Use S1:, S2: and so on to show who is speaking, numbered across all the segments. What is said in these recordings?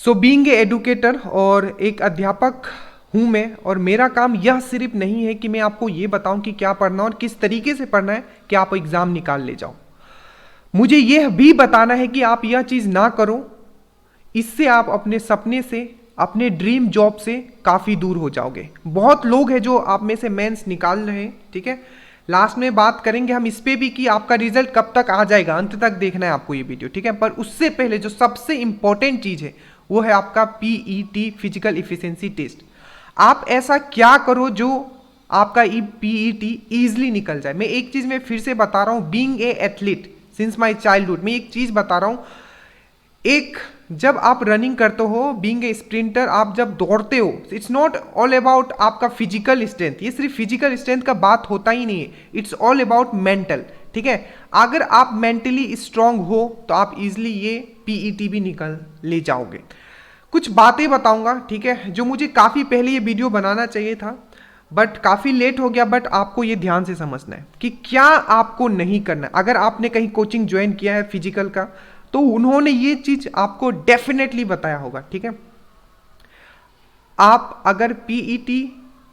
S1: So being a educator और एक अध्यापक हूँ मैं, और मेरा काम यह सिर्फ नहीं है कि मैं आपको ये बताऊं कि क्या पढ़ना और किस तरीके से पढ़ना है कि आप एग्जाम निकाल ले जाओ। मुझे यह भी बताना है कि आप यह चीज ना करो, इससे आप अपने सपने से, अपने ड्रीम जॉब से काफी दूर हो जाओगे। बहुत लोग हैं जो आप में से मेंस निकाल रहे हैं, ठीक है। लास्ट में बात करेंगे हम इस पे भी कि आपका रिजल्ट कब तक आ जाएगा, अंत तक देखना है आपको ये वीडियो, ठीक है। पर उससे पहले जो सबसे इंपॉर्टेंट चीज है वो है आपका पीईटी, फिजिकल इफिशिएंसी टेस्ट। आप ऐसा क्या करो जो आपका पीईटी इजिली निकल जाए। मैं एक चीज में फिर से बता रहा हूं, being a athlete since my childhood, मैं एक चीज बता रहा हूं, एक जब आप रनिंग करते हो, बीइंग ए स्प्रिंटर, आप जब दौड़ते हो, इट्स नॉट ऑल अबाउट आपका फिजिकल स्ट्रेंथ, ये सिर्फ फिजिकल स्ट्रेंथ का बात होता ही नहीं है, इट्स ऑल अबाउट मेंटल, ठीक है। अगर आप मेंटली स्ट्रांग हो तो आप इजिली ये पीईटी भी निकल ले जाओगे। कुछ बातें बताऊंगा, ठीक है, जो मुझे काफी पहले ये वीडियो बनाना चाहिए था बट काफी लेट हो गया। बट आपको ये ध्यान से समझना है कि क्या आपको नहीं करना है। अगर आपने कहीं कोचिंग ज्वाइन किया है फिजिकल का तो उन्होंने ये चीज आपको डेफिनेटली बताया होगा, ठीक है। आप अगर पीईटी,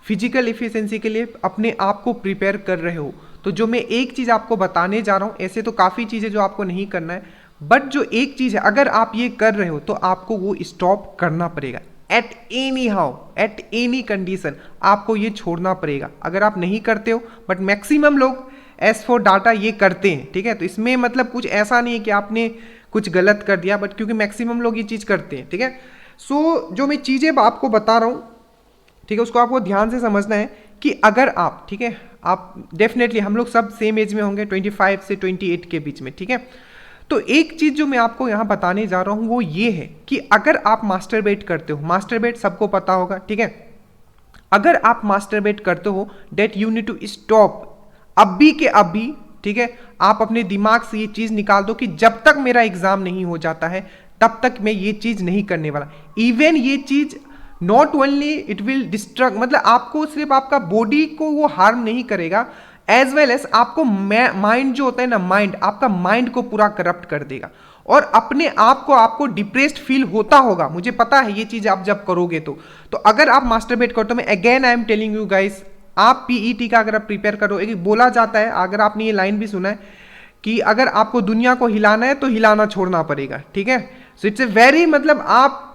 S1: फिजिकल एफिशिएंसी के लिए अपने आप को प्रिपेयर कर रहे हो तो जो मैं एक चीज आपको बताने जा रहा हूं, ऐसे तो काफी चीजें जो आपको नहीं करना है, बट जो एक चीज है अगर आप ये कर रहे हो तो आपको वो स्टॉप करना पड़ेगा। At any how, at any condition आपको ये छोड़ना पड़ेगा। अगर आप नहीं करते हो, बट मैक्सिमम लोग एज फॉर डाटा ये करते हैं, ठीक है। तो इसमें मतलब कुछ ऐसा नहीं है कि आपने कुछ गलत कर दिया, बट क्योंकि मैक्सिमम लोग ये चीज करते हैं, ठीक है। सो जो मैं चीजें आपको बता रहा हूं, ठीक है, उसको आपको ध्यान से समझना है कि अगर आप, ठीक है, आप डेफिनेटली हम लोग सब सेम एज में होंगे, 25 से 28 के बीच में, ठीक है। तो एक चीज जो मैं आपको यहां बताने जा रहा हूं वो ये है कि अगर आप मास्टरबेट करते हो, मास्टरबेट सबको पता होगा, ठीक है। अगर आप मास्टरबेट करते हो, that you need to stop अभी के अभी, ठीक है। आप अपने दिमाग से ये चीज निकाल दो कि जब तक मेरा एग्जाम नहीं हो जाता है तब तक मैं ये चीज नहीं करने वाला। इवन ये चीज not only it will distract, मतलब आपको सिर्फ आपका बॉडी को वो हार्म नहीं करेगा, एज वेल एज आपको माइंड जो होता है ना, माइंड, आपका माइंड को पूरा करप्ट कर देगा और अपने आप को आपको डिप्रेस्ड फील होता होगा। मुझे पता है ये चीज आप जब करोगे तो अगर आप मास्टरबेट करते हो, मैं again I am telling you guys, आप पीईटी का अगर आप प्रिपेयर करो, एक बोला जाता है, अगर आपने ये लाइन भी सुना है कि अगर आपको दुनिया को हिलाना है तो हिलाना छोड़ना पड़ेगा, ठीक है। सो इट्स ए वेरी, मतलब आप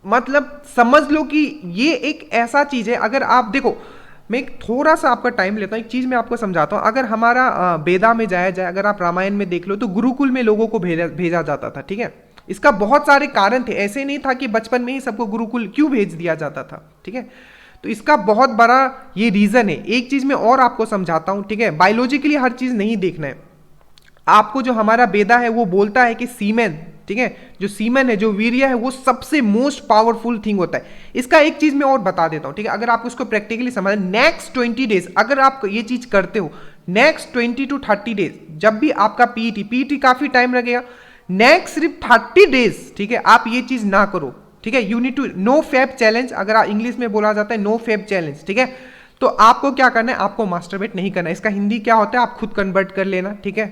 S1: मतलब समझ लो कि ये एक ऐसा चीज है। अगर आप देखो, मैं एक थोड़ा सा आपका टाइम लेता हूं, एक चीज मैं आपको समझाता हूं। अगर हमारा वेदा में जाया जाए, अगर आप रामायण में देख लो तो गुरुकुल में लोगों को भेजा जाता था, ठीक है। इसका बहुत सारे कारण थे, ऐसे नहीं था कि बचपन में ही सबको गुरुकुल क्यों भेज दिया जाता था, ठीक है। तो इसका बहुत बड़ा ये रीजन है। एक चीज मैं और आपको समझाता हूं, ठीक है। बायोलॉजिकली हर चीज नहीं देखना है आपको। जो हमारा वेदा है वो बोलता है कि सीमेन, ठीक है, जो सीमेन है, जो वीर्य है, वो सबसे मोस्ट पावरफुल थिंग होता है। इसका एक चीज मैं और बता देता हूं, ठीक है। अगर आप उसको प्रैक्टिकली समझ, नेक्स्ट 20 डेज अगर आप ये चीज करते हो, नेक्स्ट 20 to 30 डेज, जब भी आपका पीईटी काफी टाइम लगेगा, नेक्स्ट सिर्फ 30 डेज, ठीक है, आप ये चीज ना करो, ठीक है। You need to no fap challenge, अगर इंग्लिश में बोला जाता है नो फैब चैलेंज, ठीक है। तो आपको क्या करना है, आपको मास्टरबेट नहीं करना है। इसका हिंदी क्या होता है आप खुद कन्वर्ट कर लेना, ठीक है।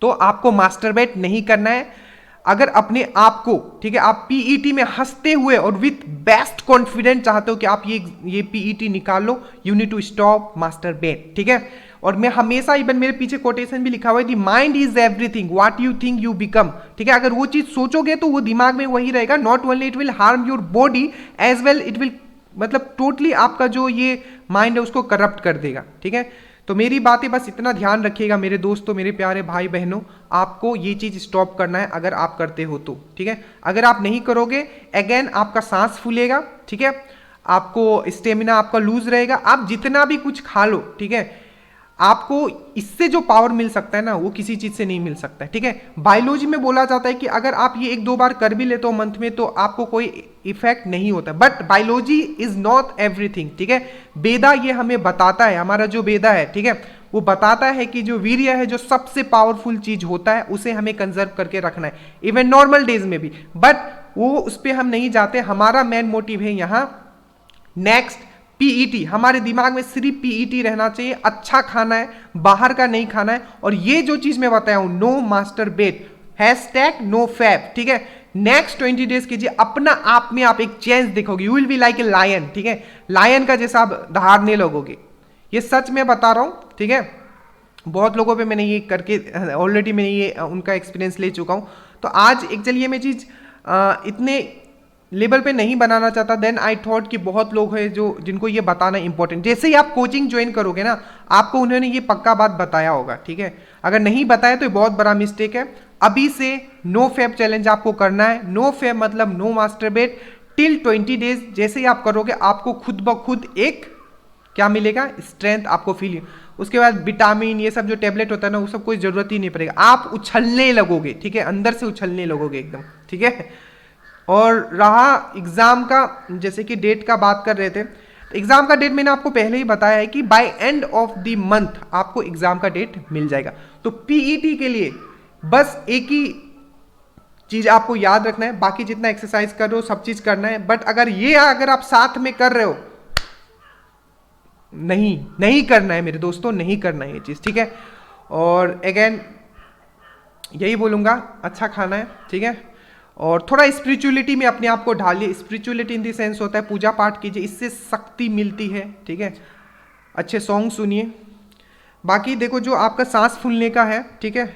S1: तो आपको मास्टरबेट नहीं करना है। अगर अपने आप को, ठीक है, आप पीईटी में हंसते हुए और विथ बेस्ट कॉन्फिडेंट चाहते हो कि आप ये पीईटी निकाल लो, you need to stop masturbate, ठीक है। और मैं हमेशा, इवन मेरे पीछे कोटेशन भी लिखा हुआ है, the mind is everything what you think you become, ठीक है। अगर वो चीज सोचोगे तो वो दिमाग में वही रहेगा। Not only it will harm your body, as well it will, मतलब टोटली आपका जो ये माइंड है उसको करप्ट कर देगा, ठीक है। तो मेरी बातें बस इतना ध्यान रखिएगा मेरे दोस्तों, मेरे प्यारे भाई बहनों, आपको ये चीज स्टॉप करना है अगर आप करते हो तो, ठीक है। अगर आप नहीं करोगे, अगेन आपका सांस फूलेगा, ठीक है, आपको स्टेमिना आपका लूज रहेगा, आप जितना भी कुछ खा लो, ठीक है, आपको इससे जो पावर मिल सकता है ना वो किसी चीज से नहीं मिल सकता है, ठीक है। बायोलॉजी में बोला जाता है कि अगर आप ये 1-2 बार कर भी लेते हो मंथ में तो आपको कोई इफेक्ट नहीं होता, but biology is not everything, ठीक है। वेदा ये हमें बताता है, हमारा जो वेदा है, ठीक है, वो बताता है कि जो वीर्य है, जो सबसे पावरफुल चीज होता है, उसे हमें कंजर्व करके रखना है, इवन नॉर्मल डेज में भी। बट वो उस पर हम नहीं जाते। हमारा मेन मोटिव है यहाँ नेक्स्ट पीईटी, हमारे दिमाग में सिर्फ पीईटी रहना चाहिए। अच्छा खाना है, बाहर का नहीं खाना है। और ये जो चीज मैं बताया हूं, नो मास्टरबेट, #नो फैब, ठीक है। नेक्स्ट 20 डेज कीजिए, अपना आप में आप एक चेंज देखोगे, you will be like a lion, ठीक है, लायन का जैसा आप दहाड़ने लगोगे। ये सच में बता रहा हूं, ठीक है, बहुत लोगों पे मैंने ये करके ऑलरेडी मैंने ये उनका एक्सपीरियंस ले चुका हूं। तो आज एक चलिए मैं चीज इतने लेवल पे नहीं बनाना चाहता, देन आई थॉट कि बहुत लोग हैं जो जिनको ये बताना इंपॉर्टेंट। जैसे ही आप कोचिंग ज्वाइन करोगे ना, आपको उन्होंने ये पक्का बात बताया होगा, ठीक है, अगर नहीं बताया तो ये बहुत बड़ा मिस्टेक है। अभी से नो फैब चैलेंज आपको करना है। नो फैब मतलब नो मास्टरबेट टिल 20 डेज। जैसे ही आप करोगे आपको खुद ब खुद एक क्या मिलेगा, स्ट्रेंथ आपको फील। उसके बाद विटामिन ये सब जो टेबलेट होता है ना, वो सब कोई जरूरत ही नहीं पड़ेगा, आप उछलने लगोगे, ठीक है, अंदर से उछलने लगोगे एकदम, ठीक है। और रहा एग्जाम का, जैसे कि डेट का बात कर रहे थे, एग्जाम का डेट मैंने आपको पहले ही बताया है कि by end of the month आपको एग्जाम का डेट मिल जाएगा। तो पीईटी के लिए बस एक ही चीज आपको याद रखना है, बाकी जितना एक्सरसाइज कर रहे हो सब चीज करना है, बट अगर आप साथ में कर रहे हो, नहीं करना है मेरे दोस्तों, नहीं करना है ये चीज, ठीक है। और अगेन यही बोलूंगा, अच्छा खाना है, ठीक है, और थोड़ा स्पिरिचुअलिटी में अपने आप को ढालिए। स्पिरिचुअलिटी इन द सेंस होता है पूजा पाठ कीजिए, इससे शक्ति मिलती है, ठीक है। अच्छे सॉन्ग सुनिए। बाकी देखो जो आपका सांस फूलने का है, ठीक है,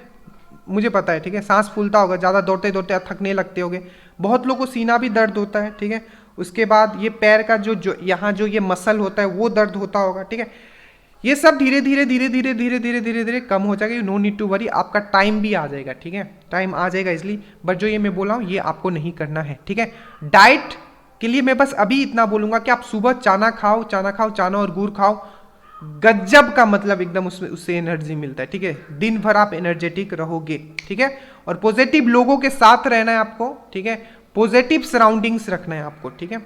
S1: मुझे पता है, ठीक है, सांस फूलता होगा, ज़्यादा दौड़ते दौड़ते थकने लगते होगे, बहुत लोगों को सीना भी दर्द होता है, ठीक है। उसके बाद ये पैर का जो यहाँ जो ये मसल होता है वो दर्द होता होगा, ठीक है। ये सब धीरे धीरे कम हो जाएगा। You no need to worry, आपका टाइम भी आ जाएगा, ठीक है, टाइम आ जाएगा इसलिए। बट जो ये मैं बोला हूँ ये आपको नहीं करना है, ठीक है। डाइट के लिए मैं बस अभी इतना बोलूंगा कि आप सुबह चाना खाओ, चाना और गुड़ खाओ, गजब का मतलब एकदम उससे एनर्जी मिलता है, ठीक है, दिन भर आप एनर्जेटिक रहोगे, ठीक है। और पॉजिटिव लोगों के साथ रहना है आपको, ठीक है, पॉजिटिव सराउंडिंग्स रखना है आपको, ठीक है।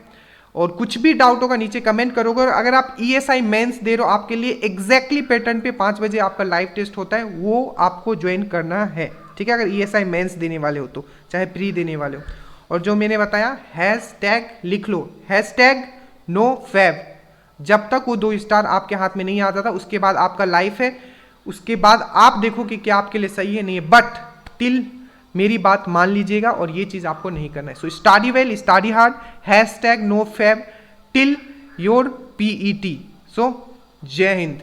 S1: और कुछ भी डाउट होगा नीचे कमेंट करोगे। और अगर आप ईएसआई मेंस दे रहे हो, आपके लिए एग्जैक्टली पैटर्न पे 5 बजे आपका लाइव टेस्ट होता है, वो आपको ज्वाइन करना है, ठीक है, अगर ईएसआई मेंस देने वाले हो तो, चाहे प्री देने वाले हो। और जो मैंने बताया हैशटैग लिख लो, हैशटैग नो फैब, जब तक वो 2 स्टार आपके हाथ में नहीं आ जाता उसके बाद आपका लाइफ है, उसके बाद आप देखो कि क्या आपके लिए सही है नहीं है, बट टिल मेरी बात मान लीजिएगा और ये चीज आपको नहीं करना है। So study well, study hard, hashtag no fap till your PET. So जय हिंद।